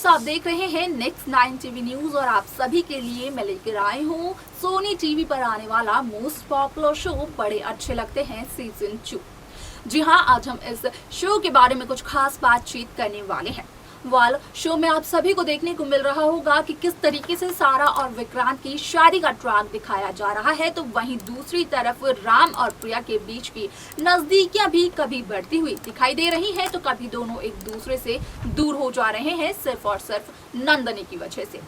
आप देख रहे हैं नेक्स्ट 9 टीवी न्यूज और आप सभी के लिए मैं लेकर आई हूँ सोनी टीवी पर आने वाला मोस्ट पॉपुलर शो बड़े अच्छे लगते हैं सीजन 2। जी हाँ, आज हम इस शो के बारे में कुछ खास बातचीत करने वाले हैं। शो में आप सभी को देखने को मिल रहा होगा कि किस तरीके से सारा और विक्रांत की शादी का ट्रैक दिखाया जा रहा है, तो वहीं दूसरी तरफ राम और प्रिया के बीच की नजदीकियां भी कभी बढ़ती हुई दिखाई दे रही हैं, तो कभी दोनों एक दूसरे से दूर हो जा रहे हैं सिर्फ और सिर्फ नंदनी की वजह से।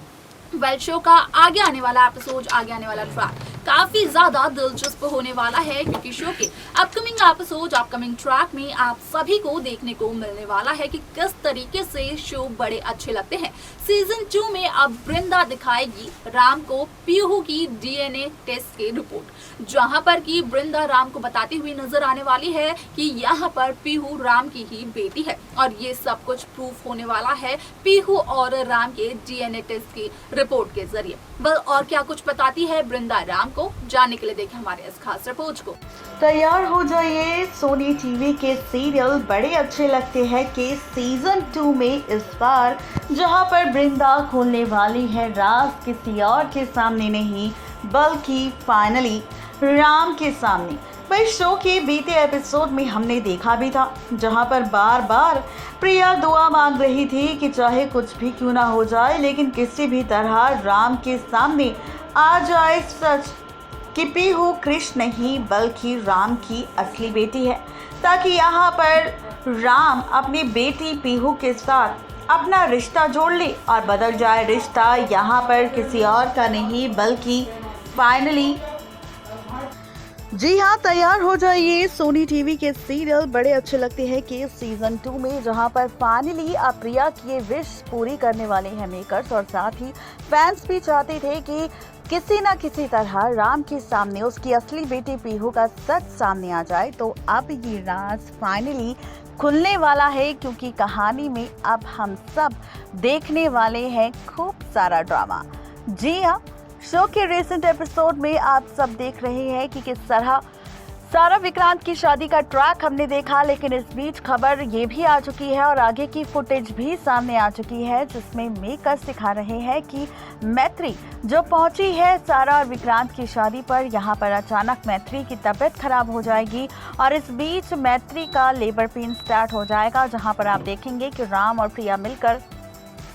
शो का आगे आने वाला एपिसोड, आगे आने वाला ट्रैक काफी ज्यादा दिलचस्प होने वाला है, क्योंकि शो के अपकमिंग एपिसोड, अपकमिंग ट्रैक में आप सभी को देखने को मिलने वाला है कि किस तरीके से शो बड़े अच्छे लगते हैं। सीजन 2 में अब वृंदा दिखाएगी राम को पीहू की डीएनए टेस्ट की रिपोर्ट, जहां पर की वृंदा राम को बताती हुई नजर आने वाली है कि यहाँ पर पीहू राम की ही बेटी है, और ये सब कुछ प्रूफ होने वाला है पीहू और राम के डीएनए टेस्ट की रिपोर्ट के जरिए। और क्या कुछ बताती है वृंदा राम को, जानने के लिए देखें हमारे इस खास रिपोर्ट को। तैयार हो जाइए, सोनी टीवी के सीरियल बड़े अच्छे लगते हैं कि सीजन 2 में इस बार जहां पर वृंदा खोलने वाली है राज किसी और के सामने नहीं बल्कि फाइनली राम के सामने। भाई, शो के बीते एपिसोड में हमने देखा भी था जहां पर बार बार प्रिया दुआ मांग रही थी कि चाहे कुछ भी क्यों ना हो जाए, लेकिन किसी भी तरह राम के सामने आ जाए सच कि पीहू कृष्ण नहीं बल्कि राम की असली बेटी है, ताकि यहाँ पर राम अपनी बेटी पीहू के साथ अपना रिश्ता जोड़ ले और बदल जाए रिश्ता यहाँ पर किसी और का नहीं बल्कि फाइनली। जी हाँ, तैयार हो जाइए, सोनी टीवी के सीरियल बड़े अच्छे लगते हैं कि सीजन 2 में जहां पर फाइनली प्रिया की विश पूरी करने वाले हैं मेकर्स, और साथ ही फैंस भी चाहते थे कि किसी न किसी तरह राम के सामने उसकी असली बेटी पीहू का सच सामने आ जाए। तो अब ये राज फाइनली खुलने वाला है, क्योंकि कहानी में अब हम सब देखने वाले हैं खूब सारा ड्रामा। जी हाँ, शो के रिसेंट एपिसोड में आप सब देख रहे हैं कि किस तरह सारा विक्रांत की शादी का ट्रैक हमने देखा, लेकिन इस बीच खबर ये भी आ चुकी है और आगे की फुटेज भी सामने आ चुकी है, जिसमें मेकर्स दिखा रहे हैं कि मैत्री जो पहुंची है सारा और विक्रांत की शादी पर, यहाँ पर अचानक मैत्री की तबीयत खराब हो जाएगी और इस बीच मैत्री का लेबर पेन स्टार्ट हो जाएगा, जहाँ पर आप देखेंगे कि राम और प्रिया मिलकर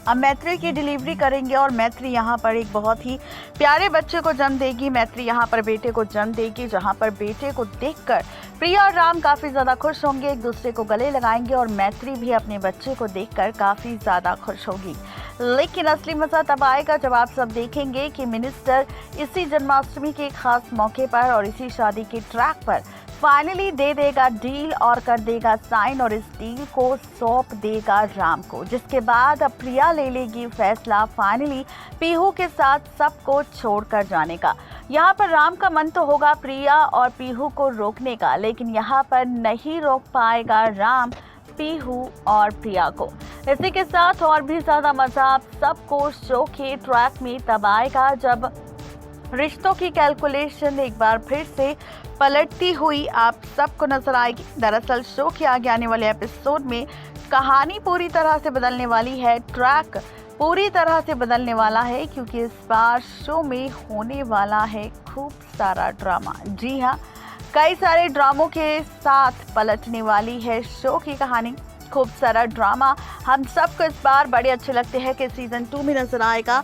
अब मैत्री की डिलीवरी करेंगे और मैत्री यहाँ पर एक बहुत ही प्यारे बच्चे को जन्म देगी। मैत्री यहाँ पर बेटे को जन्म देगी, जहाँ पर बेटे को देखकर प्रिया और राम काफ़ी ज़्यादा खुश होंगे, एक दूसरे को गले लगाएंगे और मैत्री भी अपने बच्चे को देखकर काफ़ी ज़्यादा खुश होगी। लेकिन असली मज़ा तब आएगा जब आप सब देखेंगे कि मिनिस्टर इसी जन्माष्टमी के खास मौके पर और इसी शादी के ट्रैक पर फाइनली दे देगा डील और कर देगा साइन, और इस डील को सौंप देगा राम को, जिसके बाद अब प्रिया ले लेगी फैसला फाइनली पीहू के साथ सबको छोड़कर जाने का। यहाँ पर राम का मन तो होगा प्रिया और पीहू को रोकने का, लेकिन यहाँ पर नहीं रोक पाएगा राम पीहू और प्रिया को। इसी के साथ और भी ज़्यादा मज़ा आप सबको शो के ट्रैक में तब आएगा जब रिश्तों की कैलकुलेशन एक बार फिर से पलटती हुई आप सबको नजर आएगी। दरअसल शो के आगे आने वाले एपिसोड में कहानी पूरी तरह से बदलने वाली है, ट्रैक पूरी तरह से बदलने वाला है, क्योंकि इस बार शो में होने वाला है खूब सारा ड्रामा। जी हाँ, कई सारे ड्रामों के साथ पलटने वाली है शो की कहानी। खूब सारा ड्रामा हम सबको इस बार बड़े अच्छे लगते हैं कि सीजन 2 में नजर आएगा,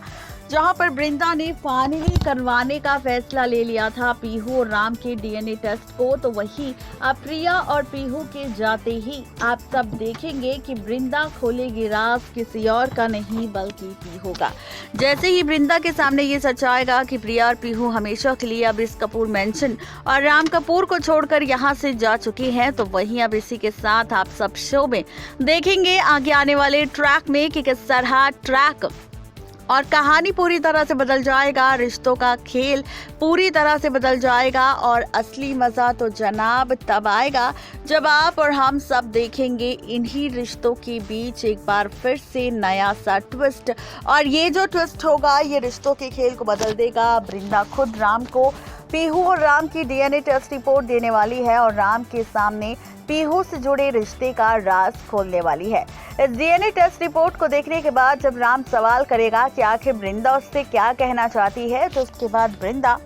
जहां पर वृंदा ने फाइनली करवाने का फैसला ले लिया था पीहू और राम के डीएनए टेस्ट को, तो वही अब प्रिया और पीहू के जाते ही आप सब देखेंगे कि वृंदा खोलेगी राज किसी और का नहीं बल्कि पीहू का। जैसे ही वृंदा के सामने ये सच आएगा कि प्रिया और पीहू हमेशा के लिए अब इस कपूर मेंशन और राम कपूर को छोड़कर यहाँ से जा चुकी हैं, तो वहीं अब इसी के साथ आप सब शो में देखेंगे आगे आने वाले ट्रैक में कि किस तरह ट्रैक और कहानी पूरी तरह से बदल जाएगा, रिश्तों का खेल पूरी तरह से बदल जाएगा, और असली मज़ा तो जनाब तब आएगा जब आप और हम सब देखेंगे इन्हीं रिश्तों के बीच एक बार फिर से नया सा ट्विस्ट, और ये जो ट्विस्ट होगा ये रिश्तों के खेल को बदल देगा। वृंदा खुद राम को पीहू और राम की डीएनए टेस्ट रिपोर्ट देने वाली है और राम के सामने पीहू से जुड़े रिश्ते का राज खोलने वाली है। इस डीएनए टेस्ट रिपोर्ट को देखने के बाद जब राम सवाल करेगा कि आखिर वृंदा उससे क्या कहना चाहती है, तो उसके बाद वृंदा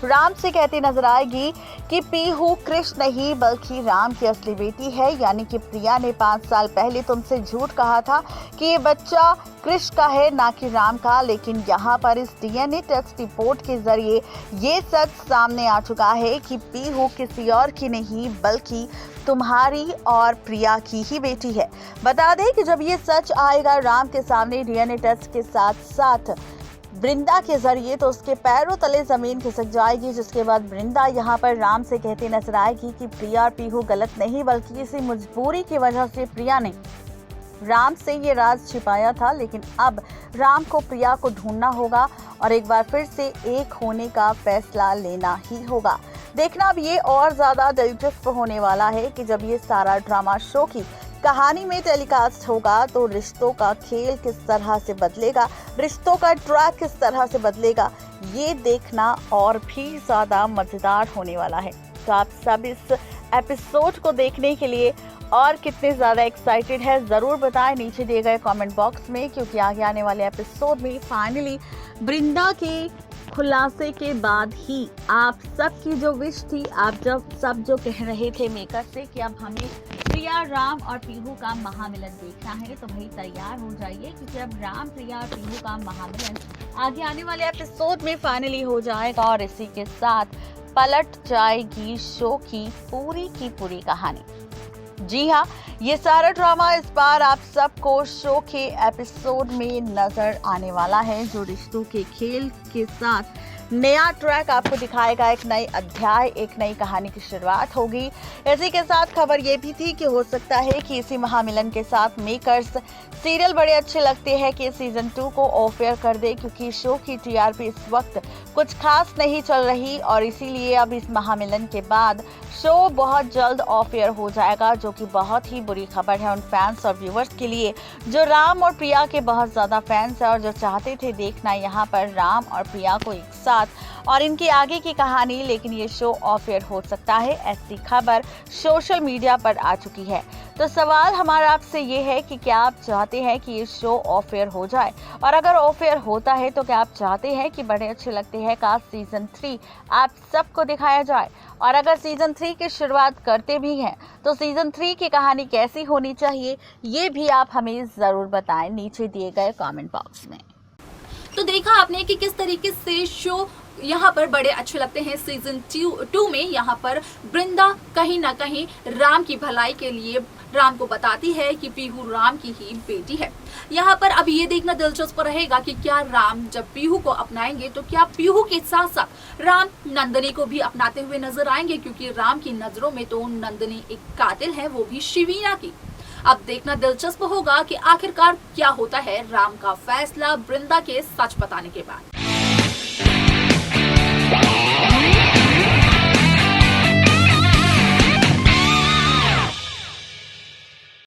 राम से कहती नजर आएगी कि पीहू कृष नहीं बल्कि राम की असली बेटी है, यानी कि प्रिया ने 5 साल पहले तुमसे झूठ कहा था कि ये बच्चा कृष का है ना कि राम का, लेकिन यहाँ पर इस डीएनए टेस्ट रिपोर्ट के जरिए ये सच सामने आ चुका है कि पीहू किसी और की नहीं बल्कि तुम्हारी और प्रिया की ही बेटी है। बता दें कि जब ये सच आएगा राम के सामने डीएनए टेस्ट के साथ साथ वृंदा के जरिए, तो उसके पैरों तले जमीन खिसक जाएगी, जिसके बाद वृंदा यहाँ पर राम से कहती नजर आएगी कि प्रिया और पीहू गलत नहीं बल्कि किसी मजबूरी की वजह से प्रिया ने राम से ये राज छिपाया था, लेकिन अब राम को प्रिया को ढूंढना होगा और एक बार फिर से एक होने का फैसला लेना ही होगा। देखना अब ये और ज्यादा दिलचस्प होने वाला है कि जब ये सारा ड्रामा शो की कहानी में टेलीकास्ट होगा तो रिश्तों का खेल किस तरह से बदलेगा, रिश्तों का ट्रैक किस तरह से बदलेगा, ये देखना और भी ज्यादा मजेदार होने वाला है। तो आप सब इस एपिसोड को देखने के लिए और कितने ज्यादा एक्साइटेड है जरूर बताएं नीचे दिए गए कमेंट बॉक्स में, क्योंकि आगे आने वाले एपिसोड में फाइनली वृंदा के खुलासे के बाद ही आप सबकी जो विश थी, आप सब जो कह रहे थे मेकर से कि अब हमें प्रिया, राम और पीहू का महामिलन देखना है, तो भाई तैयार हो जाइए, क्योंकि अब राम, प्रिया और पीहू का महामिलन आगे आने वाले एपिसोड में फाइनली हो जाएगा और इसी के साथ पलट जाएगी शो की पूरी कहानी। जी हाँ, ये सारा ड्रामा इस बार आप सबको शो के एपिसोड में नजर आने वाला है, जो रिश्तों के खेल के साथ नया ट्रैक आपको दिखाएगा, एक नई अध्याय, एक नई कहानी की शुरुआत होगी। इसी के साथ खबर ये भी थी कि हो सकता है कि इसी महामिलन के साथ मेकर्स सीरियल बड़े अच्छे लगते हैं कि सीजन 2 को ऑफ एयर कर दे, क्योंकि शो की टीआरपी इस वक्त कुछ खास नहीं चल रही और इसीलिए अब इस महामिलन के बाद शो बहुत जल्द ऑफ एयर हो जाएगा, जो कि बहुत ही बुरी खबर है उन फैंस और व्यूवर्स के लिए जो राम और प्रिया के बहुत ज़्यादा फैंस हैं और जो चाहते थे देखना यहाँ पर राम और प्रिया को एक साथ और इनकी आगे की कहानी, लेकिन ये शो ऑफ एयर हो सकता है, ऐसी खबर सोशल मीडिया पर आ चुकी है। तो सवाल हमारा आपसे ये है कि क्या आप चाहते हैं कि ये शो ऑफ एयर हो जाए, और अगर ऑफ एयर होता है तो क्या आप चाहते हैं कि बड़े अच्छे लगते हैं का सीजन 3 आप सबको दिखाया जाए, और अगर सीजन 3 की शुरुआत करते भी हैं तो सीजन 3 की कहानी कैसी होनी चाहिए, ये भी आप हमें ज़रूर बताएं नीचे दिए गए कमेंट बॉक्स में। तो देखा आपने कि किस तरीके से शो यहाँ पर बड़े अच्छे लगते हैं सीजन 2 में। यहाँ पर वृंदा कहीं ना कहीं राम की भलाई के लिए राम को बताती है कि पीहू राम की ही बेटी है। यहाँ पर अब ये देखना दिलचस्प रहेगा कि क्या राम जब पीहू को अपनाएंगे तो क्या पीहू के साथ साथ राम नंदिनी को भी अपनाते हुए नजर आएंगे, क्योंकि राम की नजरों में तो नंदिनी एक कातिल है, वो भी शिवीना की। अब देखना दिलचस्प होगा कि आखिरकार क्या होता है राम का फैसला वृंदा के सच बताने के बाद।